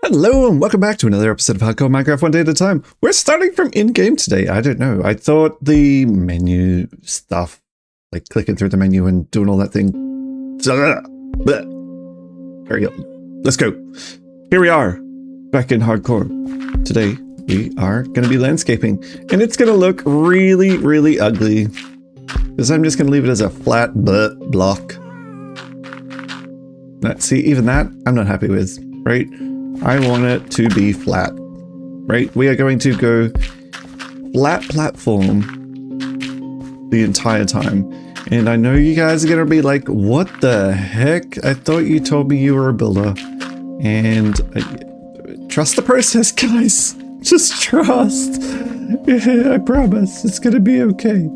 Hello and welcome back to another episode of Hardcore Minecraft One Day at a Time. We're starting from in-game today. I don't know. I thought the menu stuff, like clicking through the menu and doing all that thing. There we go. Let's go. Here we are, back in Hardcore. Today, we are going to be landscaping, and it's going to look really, really ugly. Because I'm just going to leave it as a flat block. See, even that, I'm not happy with, right? I want it to be flat, right? We are going to go flat platform the entire time. And I know you guys are going to be like, what the heck? I thought you told me you were a builder. And trust the process, guys. Just trust. I promise it's going to be okay.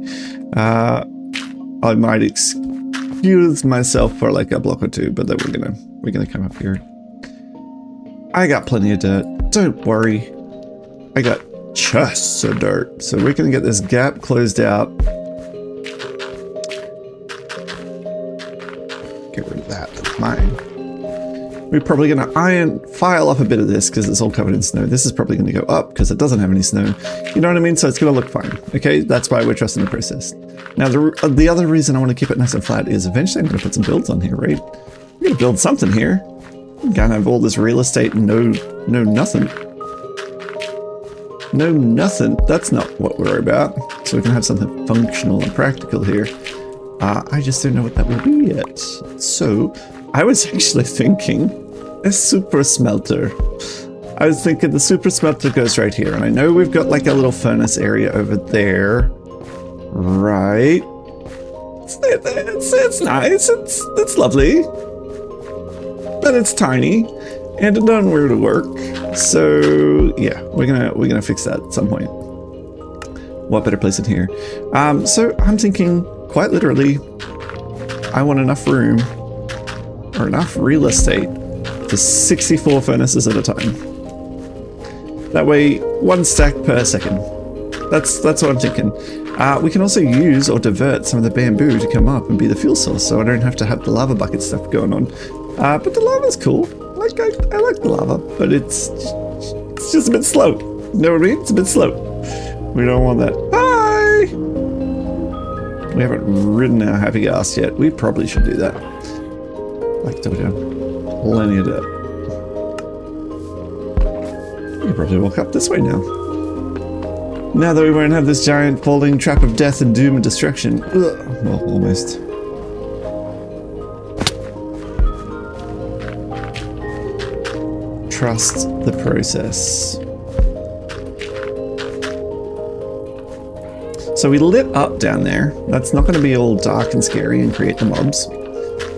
I might excuse myself for like a block or two, but then we're gonna come up here. I got plenty of dirt, don't worry. I got chests of dirt, so we're gonna get this gap closed out. Get rid of that, that's mine. We're probably gonna file up a bit of this because it's all covered in snow. This is probably gonna go up because it doesn't have any snow. You know what I mean? So it's gonna look fine, okay? That's why we're trusting the process. Now, the other reason I want to keep it nice and flat is eventually I'm gonna put some builds on here, right? We're gonna build something here. I'm gonna have all this real estate and no nothing. No nothing. That's not what we're about. So we can have something functional and practical here. I just don't know what that will be yet. So I was actually thinking a super smelter. I was thinking the super smelter goes right here. And I know we've got like a little furnace area over there. Right. It's nice. It's lovely. But it's tiny, and it doesn't really work. So yeah, we're gonna fix that at some point. What better place than here? So I'm thinking, quite literally, I want enough room or enough real estate for 64 furnaces at a time. That way, one stack per second. That's what I'm thinking. We can also use or divert some of the bamboo to come up and be the fuel source, so I don't have to have the lava bucket stuff going on. But the lava's cool. Like I like the lava, but it's just a bit slow. You know what I mean? It's a bit slow. We don't want that. Hi! We haven't ridden our happy ass yet. We probably should do that. Like Dodo. Plenty of dirt. You probably walk up this way now. Now that we won't have this giant falling trap of death and doom and destruction. Ugh. Well, almost. Trust the process. So we lit up down there. That's not going to be all dark and scary and create the mobs.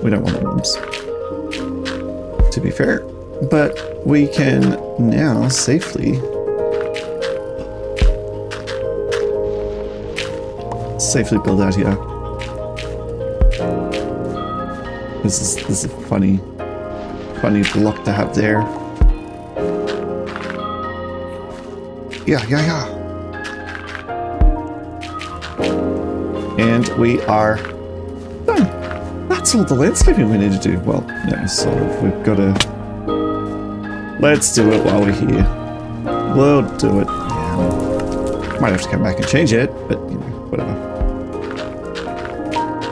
We don't want the mobs, to be fair. But we can now safely build out here. This is a funny block to have there. Yeah. And we are done. That's all the landscaping we need to do. Well, no, sort of. We've got to... Let's do it while we're here. We'll do it. Yeah. Might have to come back and change it, but, you know, whatever.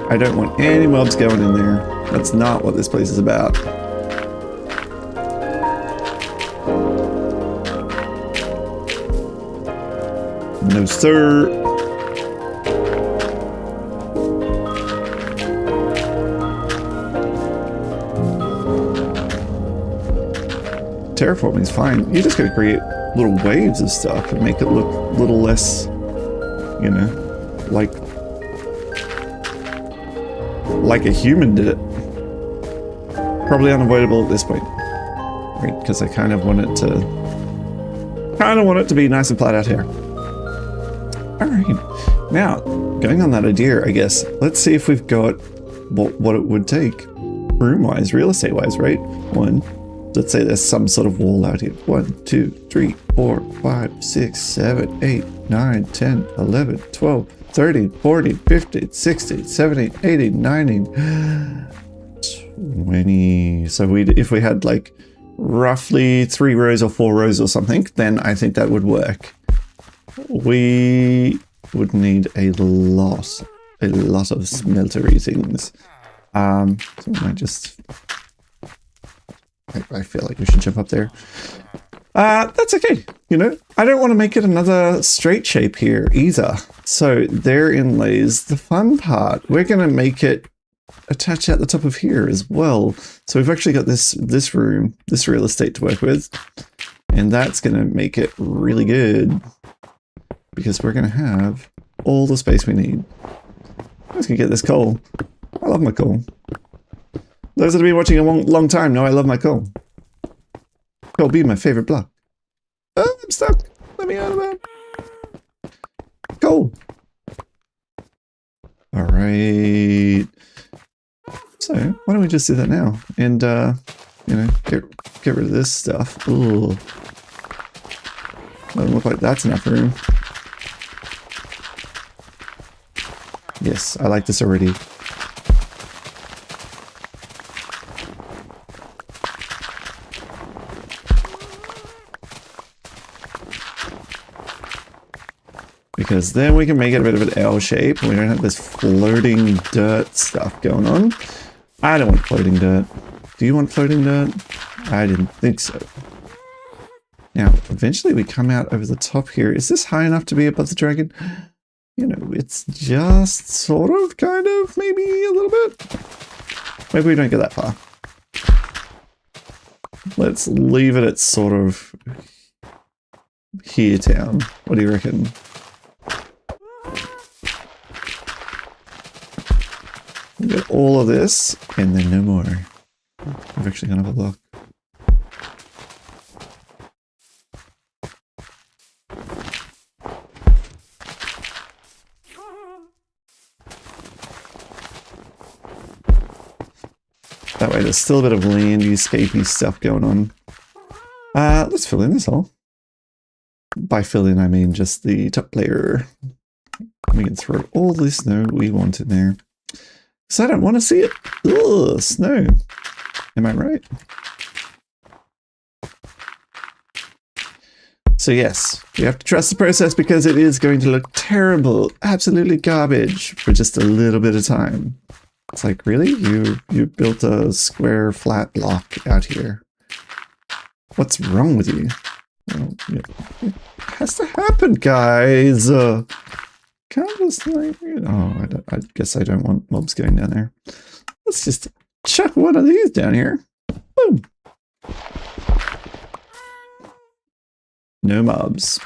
I don't want any mobs going in there. That's not what this place is about. No, sir. Terraforming is fine. You just gotta create little waves of stuff and make it look a little less, you know, like a human did it. Probably unavoidable at this point, right? Because I kind of want it to be nice and flat out here. All right, now going on that idea, I guess let's see if we've got what it would take room-wise, real estate-wise, right? Let's say there's some sort of wall out here. 1, 2, 3, 4, 5, 6, 7, 8, 9, 10, 11, 12, 13, 14, 15, 16, 17, 18, 19, 20. So if we had like roughly 3 rows or 4 rows or something, then I think that would work. We would need a lot of smeltery things. So I might just... I feel like we should jump up there. That's okay, you know? I don't want to make it another straight shape here either. So therein lays the fun part. We're going to make it attach out the top of here as well. So we've actually got this room, this real estate to work with. And that's going to make it really good. Because we're going to have all the space we need. I'm just going to get this coal. I love my coal. Those that have been watching a long time know I love my coal. Coal be my favorite block. Oh, I'm stuck. Let me out of that. Coal. All right. So why don't we just do that now? And you know, get rid of this stuff. Ooh. Doesn't look like that's enough room. Yes, I like this already. Because then we can make it a bit of an L shape. We don't have this floating dirt stuff going on. I don't want floating dirt. Do you want floating dirt? I didn't think so. Now, eventually we come out over the top here. Is this high enough to be above the dragon? You know, it's just sort of, kind of, maybe a little bit. Maybe we don't get that far. Let's leave it at sort of here town. What do you reckon? We'll get all of this, and then no more. We've actually gone up a block. That way there's still a bit of landscapey stuff going on. Let's fill in this hole. By fill in, I mean just the top layer. We can throw all the snow we want in there. So I don't want to see it. Ugh, snow. Am I right? So yes, you have to trust the process because it is going to look terrible, absolutely garbage for just a little bit of time. It's like, really? You built a square flat block out here. What's wrong with you? Well, it has to happen, guys. Can't just like, oh, I guess I don't want mobs going down there. Let's just chuck one of these down here. Boom. No mobs.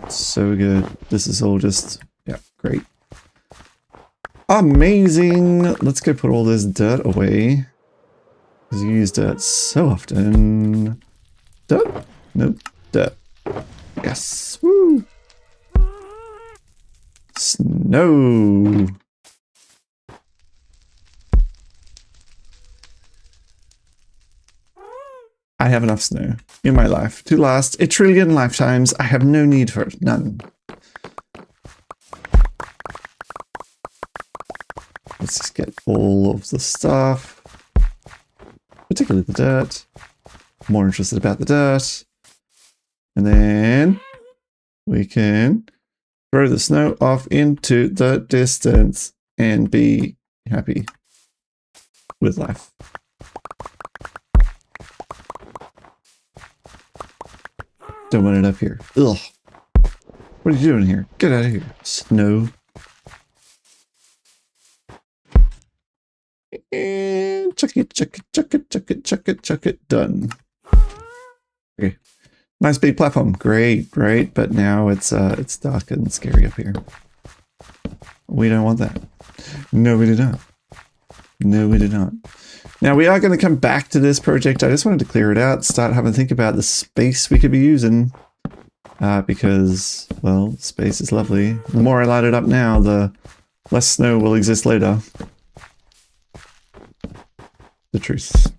So good. This is all just, yeah, great. Amazing. Let's go put all this dirt away. Because you use dirt so often. Dirt? Nope. Dirt. Yes. Woo. Snow. I have enough snow in my life to last 1 trillion lifetimes. I have no need for it. None. Let's just get all of the stuff. Particularly the dirt. More interested about the dirt. And then we can throw the snow off into the distance and be happy with life. Don't want it up here. Ugh. What are you doing here? Get out of here. Snow. And chuck it, chuck it, chuck it, chuck it, chuck it, chuck it. Done. Okay. Nice big platform. Great, great. But now it's dark and scary up here. We don't want that. No, we do not. No, we do not. Now we are going to come back to this project. I just wanted to clear it out, start having to think about the space we could be using. Because, well, space is lovely. The more I light it up now, the less snow will exist later. The truth.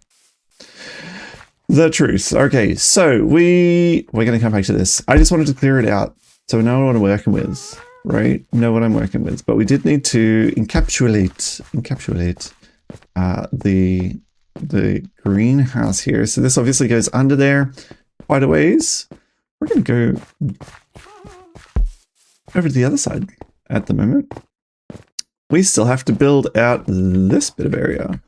The truth. Okay, so we're going to come back to this. I just wanted to clear it out so we know what I'm working with, right? Know what I'm working with. But we did need to encapsulate the the greenhouse here. So this obviously goes under there quite a ways. We're going to go over to the other side at the moment. We still have to build out this bit of area,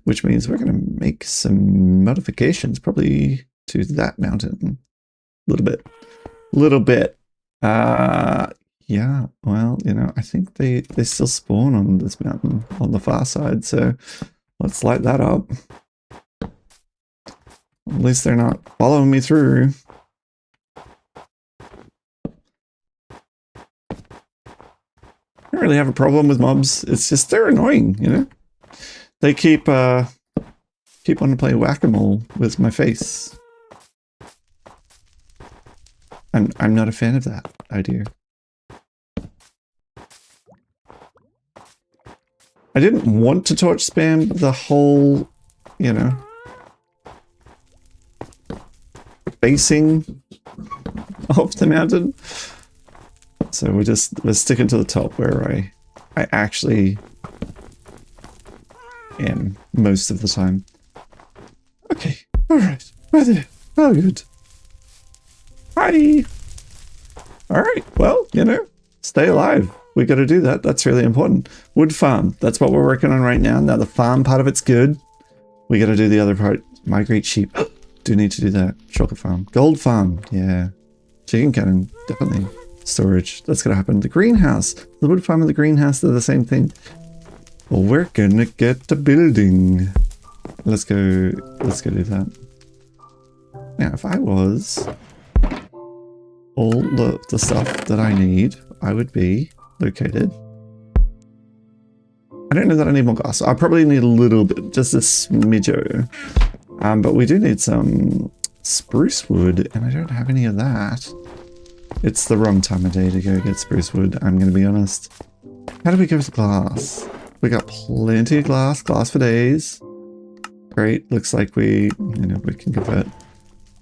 which means we're going to make some modifications probably to that mountain. Little bit. Yeah, well, you know, I think they still spawn on this mountain on the far side, so let's light that up. At least they're not following me through. I don't really have a problem with mobs. It's just they're annoying, you know? They keep wanting to play whack-a-mole with my face. I'm not a fan of that idea. I didn't want to torch spam the whole, you know, facing of the mountain. So we're sticking to the top where I actually am most of the time. Okay, alright, we're there. Oh, good. Hi! Alright, well, you know, stay alive. We got to do that. That's really important. Wood farm. That's what we're working on right now. Now the farm part of it's good. We got to do the other part. Migrate sheep. Do need to do that. Chocolate farm. Gold farm. Yeah. Chicken cannon. Definitely. Storage. That's going to happen. The greenhouse. The wood farm and the greenhouse, they're the same thing. Well, we're going to get to building. Let's go do that. Now, if I was all the stuff that I need, I would be located. I don't know that I need more glass. I probably need a little bit, just a smidge. But we do need some spruce wood, and I don't have any of that. It's the wrong time of day to go get spruce wood, I'm going to be honest. How do we go with glass? We got plenty of glass for days. Great, looks like we can convert a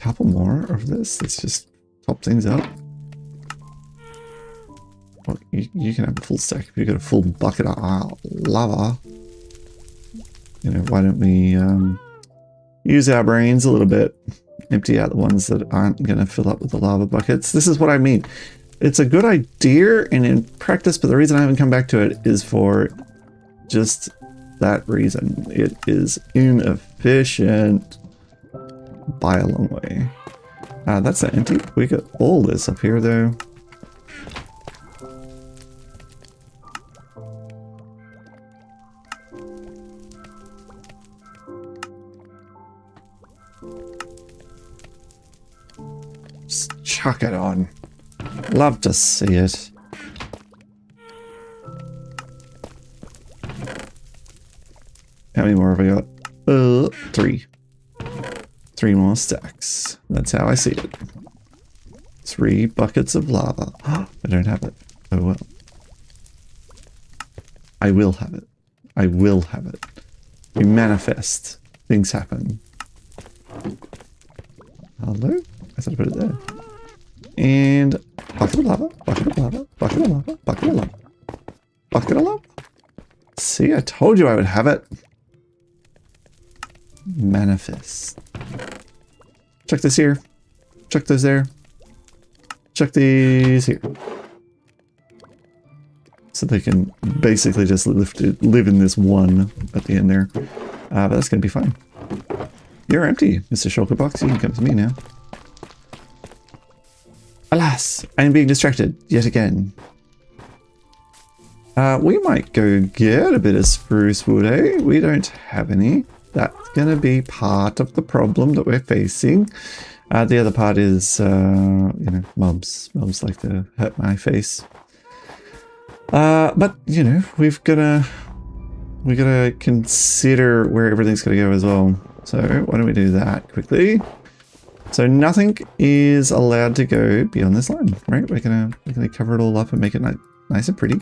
couple more of this. Let's just top things up. Well, you can have a full stack if you've got a full bucket of lava. You know, why don't we use our brains a little bit, empty out the ones that aren't going to fill up with the lava buckets. This is what I mean. It's a good idea and in practice, but the reason I haven't come back to it is for just that reason. It is inefficient by a long way. That's not empty. We got all this up here though. Just chuck it on. Love to see it. How many more have I got? 3. 3 more stacks. That's how I see it. 3 buckets of lava. I don't have it. Oh well. I will have it. I will have it. We manifest. Things happen. Hello? I thought I put it there. And bucket of lava, bucket of lava, bucket of lava, bucket of lava, bucket of lava. See, I told you I would have it. Manifest. Check this here. Check those there. Check these here. So they can basically just live in this one at the end there. But that's going to be fine. You're empty, Mr. Shulker Box. You can come to me now. Alas, I am being distracted yet again. We might go get a bit of spruce wood, eh? We don't have any. That's going to be part of the problem that we're facing. The other part is, you know, mobs. Mobs like to hurt my face. But, you know, we gotta consider where everything's going to go as well. So why don't we do that quickly? So nothing is allowed to go beyond this line, right? We're gonna cover it all up and make it nice and pretty.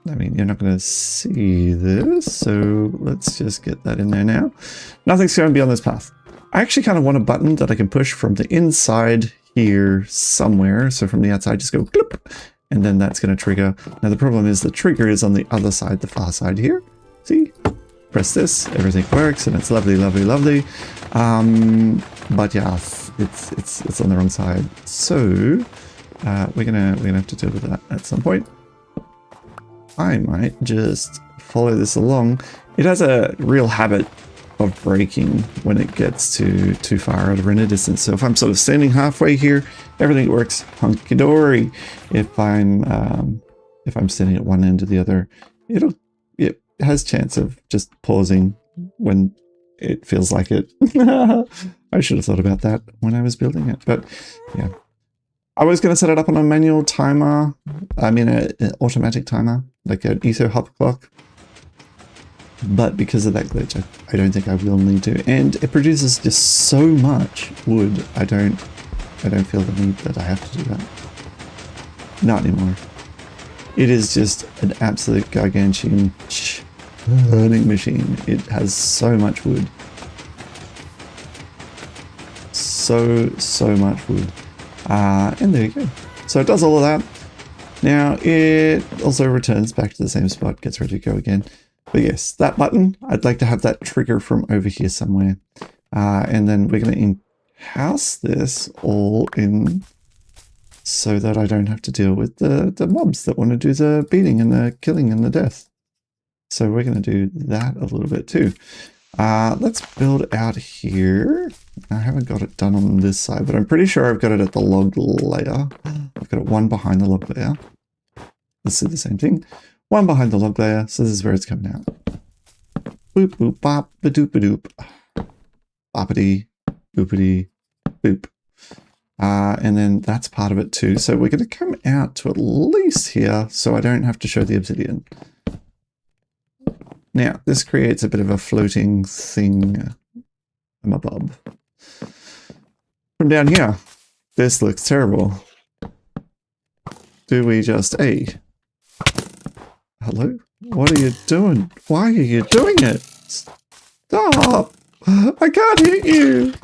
I mean, you're not going to see this, so let's just get that in there now. Nothing's going beyond this path. I actually kind of want a button that I can push from the inside here somewhere. So from the outside, just go clip, and then that's going to trigger. Now the problem is the trigger is on the other side, the far side here. See? press this, everything works, and it's lovely, lovely, lovely. But yeah, it's on the wrong side. So we're gonna have to deal with that at some point. I might just follow this along. It has a real habit of breaking when it gets too far out of render distance. So if I'm sort of standing halfway here, everything works hunky-dory. If I'm standing at one end or the other, it has chance of just pausing when it feels like it. I should have thought about that when I was building it, but yeah. I was going to set it up on a manual timer. I mean, an automatic timer, like an etho hop clock. But because of that glitch, I don't think I will need to. And it produces just so much wood. I don't feel the need that I have to do that. Not anymore. It is just an absolute gargantuan churning machine. It has so much wood. So much wood. And there you go. So it does all of that. Now it also returns back to the same spot, gets ready to go again. But yes, that button, I'd like to have that trigger from over here somewhere. And then we're going to in-house this all in so that I don't have to deal with the mobs that want to do the beating and the killing and the death. So we're going to do that a little bit too. Let's build out here. I haven't got it done on this side, but I'm pretty sure I've got it at the log layer. I've got it one behind the log layer. Let's do the same thing. One behind the log layer, so this is where it's coming out. Boop, boop, bop, ba-doop, ba-doop. Boppity, boopity, boop. And then that's part of it too. So we're going to come out to at least here, so I don't have to show the obsidian. Now, this creates a bit of a floating thing. I'm a bob. From down here, this looks terrible. Do we just... Hey. Hello? What are you doing? Why are you doing it? Stop! I can't hit you!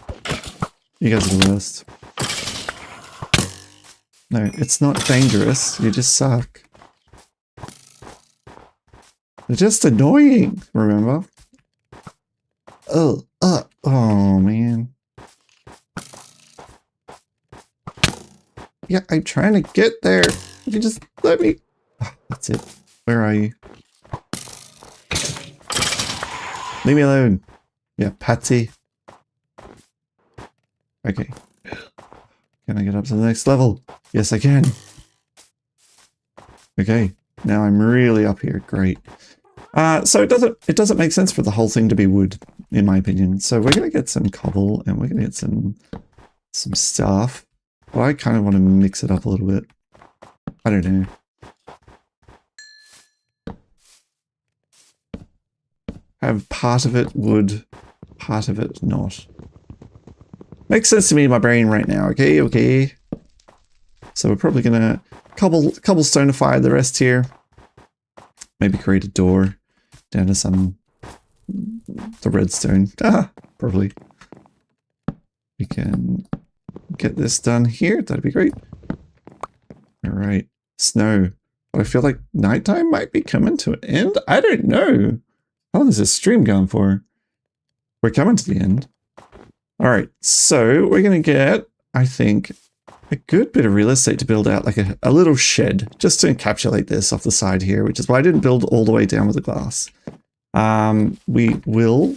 You guys are the worst. No, it's not dangerous. You just suck. They're just annoying, remember? Oh, man. Yeah, I'm trying to get there. You just let me... Oh, that's it. Where are you? Leave me alone. Yeah, Patsy. Okay. Can I get up to the next level? Yes, I can. Okay. Now I'm really up here. Great. So it doesn't make sense for the whole thing to be wood, in my opinion. So we're gonna get some cobble and we're gonna get some stuff. Well, I kind of want to mix it up a little bit. I don't know. Have part of it wood, part of it not. Makes sense to me in my brain right now. Okay, okay. So we're probably gonna cobblestonify the rest here. Maybe create a door down to the redstone. Probably. We can get this done here. That'd be great. All right, snow. But I feel like nighttime might be coming to an end. I don't know. How long is this stream going for? We're coming to the end. All right, so we're gonna get, I think, a good bit of real estate to build out like a little shed just to encapsulate this off the side here, which is why I didn't build all the way down with the glass. We will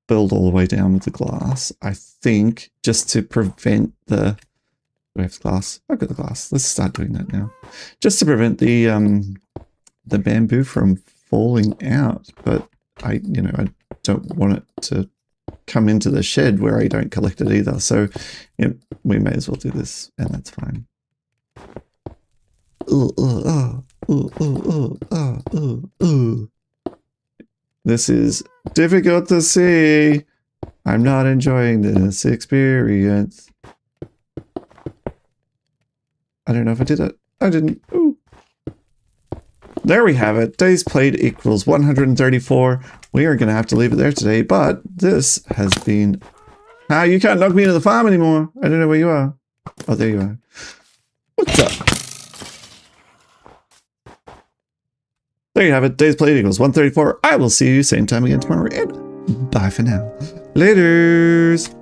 build all the way down with the glass, I think, just to prevent the... Do I have the glass? I've got the glass. Let's start doing that now. Just to prevent the bamboo from falling out, but I don't want it to come into the shed where I don't collect it either. So yeah, we may as well do this, and that's fine. This is difficult to see. I'm not enjoying this experience. I don't know if I did it. I didn't. Ooh. There we have it. Days played equals 134. We are going to have to leave it there today, but this has been... you can't knock me into the farm anymore. I don't know where you are. Oh, there you are. What's up? There you have it. Days played equals 134. I will see you same time again tomorrow. And bye for now. Laters.